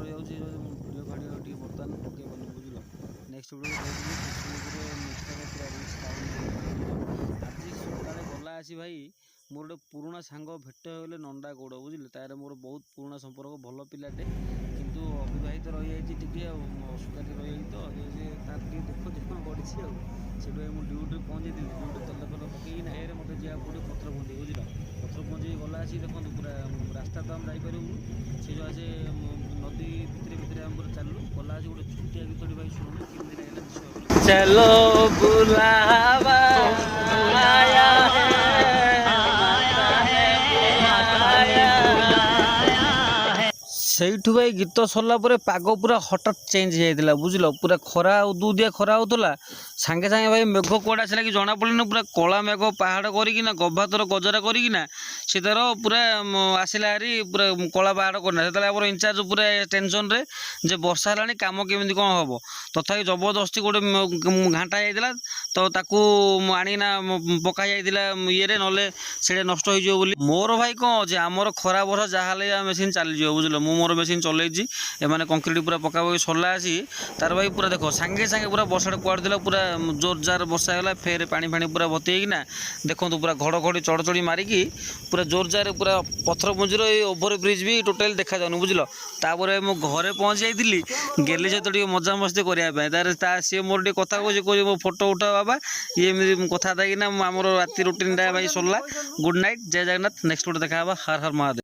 ରହିଯାଉଛି ଭିଡ଼ିଓ ଫାଡ଼ିଓ ଟିକେ ବର୍ତ୍ତମାନ ପକେଇବନି ବୁଝିଲ। ନେକ୍ସଟ ଭିଡ଼ିଓ କହୁଥିଲି ଆଜି ସକାଳେ ଗଲା ଆସି ଭାଇ ମୋର ଗୋଟେ ପୁରୁଣା ସାଙ୍ଗ ଭେଟ ହୋଇଗଲେ ନଣ୍ଡା ଗୌଡ଼ ବୁଝିଲେ। ତାର ମୋର ବହୁତ ପୁରୁଣା ସମ୍ପର୍କ, ଭଲ ପିଲାଟେ କିନ୍ତୁ ଅବିବାହିତ ରହିଯାଇଛି ଟିକେ ଆଉ ଅସୁବିଧାରେ ରହିଯାଇଛି ତ ଯେ ତାର ଟିକେ ଦୁଃଖ ଜୀବନ ବଢ଼ିଛି ଆଉ ସେଥିପାଇଁ ମୁଁ ଡ୍ୟୁଟିରେ ପହଞ୍ଚାଇଥିଲି। ଡ୍ୟୁଟି ତେଲ ଫେଲ ପକେଇକି ଏରେ ମୋତେ ଯିବାକୁ ପଡ଼ିବ ପଥରପଞ୍ଜି ବୁଝିଲ। ପଥରପଞ୍ଜି ଗଲା ଆସି ଦେଖନ୍ତୁ ପୁରା ରାସ୍ତା ତ ଆମେ ଯାଇପାରିବୁନି, ସେ ଯେଉଁ ଆସି ନଦୀ ଭିତରେ ଆମେ ପୁରା ଚାଲୁ ଗଲା ଆସି ଗୋଟେ ଛୋଟିଆ ଗୀତଟି ଭାଇ ଶୁଣୁନି କେମିତି ଲାଗିଲା ଚାଲୋ ବୁଲାବା ସେଇଠୁ ଭାଇ ଗୀତ ସରିଲା ପରେ ପାଗ ପୁରା ହଠାତ୍ ଚେଞ୍ଜ ହେଇଯାଇଥିଲା ବୁଝିଲ। ପୁରା ଖରା ଉଦୁଉଦିଆ ଖରା ହେଉଥିଲା, ସାଙ୍ଗେ ସାଙ୍ଗେ ଭାଇ ମେଘ କୁଆଡ଼େ ଆସିଲା କି ଜଣା ପଡ଼ିନି। ପୁରା କଳା ମେଘ ପାହାଡ଼ କରିକିନା ଗଭାତର ଗଜରା କରିକିନା ସେ ତାର ପୁରା ଆସିଲା ହାରି ପୁରା କଳା ପାହାଡ଼ କରିନା। ସେତେବେଳେ ଆମର ଇନଚାର୍ଜ ପୁରା ଟେନସନରେ ଯେ ବର୍ଷା ହେଲାଣି କାମ କେମିତି କ'ଣ ହେବ। ତଥାପି ଜବରଦସ୍ତି ଗୋଟେ ଘାଣ୍ଟା ଯାଇଥିଲା ତ ତାକୁ ଆଣିକିନା ପକା ଯାଇଥିଲା ଇଏରେ, ନହେଲେ ସେଇଟା ନଷ୍ଟ ହେଇଯିବ ବୋଲି। ମୋର ଭାଇ କ'ଣ ଅଛି, ଆମର ଖରା ବର୍ଷା ଯାହା ହେଲେ ମେସିନ୍ ଚାଲିଯିବ ବୁଝିଲ। ମୁଁ ମୋର ମେସିନ୍ ଚଲେଇଛି, ଏମାନେ କଂକ୍ରିଟ୍ ପୁରା ପକାପକି ସରିଲା ଆସି ତାର ଭାଇ ପୁରା ଦେଖ ସାଙ୍ଗେ ସାଙ୍ଗେ ପୁରା ବର୍ଷାଟା କୁଆଡ଼େ ଥିଲା, ପୁରା ଜୋରଜାର ବର୍ଷା ହେଲା। ଫେର ପାଣି ପୁରା ଭର୍ତ୍ତି ହେଇକିନା ଦେଖନ୍ତୁ ପୁରା ଘଡ଼ଘଡ଼ି ଚଡ଼ଚଡ଼ି ମାରିକି ପୁରା ଜୋରଜାର ପୁରା ପଥରପୁଞ୍ଜିର ଏଇ ଓଭରବ୍ରିଜ୍ ବି ଟୋଟାଲି ଦେଖାଯାଉନି ବୁଝିଲ। ତାପରେ ମୁଁ ଘରେ ପହଞ୍ଚି ଯାଇଥିଲି ଗେଲି ସହିତ ଟିକେ ମଜାମସ୍ତି କରିବା ପାଇଁ। ସିଏ ମୋର ଟିକେ କଥା କହୁଛି ମୋ ଫଟୋ ଉଠାଅ ବାବା, ଇଏ ଏମିତି କଥା ହେଇକିନା ଆମର ରାତି ରୁଟିନ୍ଟା ଭାଇ ସରିଲା। ଗୁଡ୍ ନାଇଟ୍, ଜୟ ଜଗନ୍ନାଥ। ନେକ୍ସଟ ଗୋଟେ ଦେଖା ହେବା। ହର ହର ମହାଦେବ।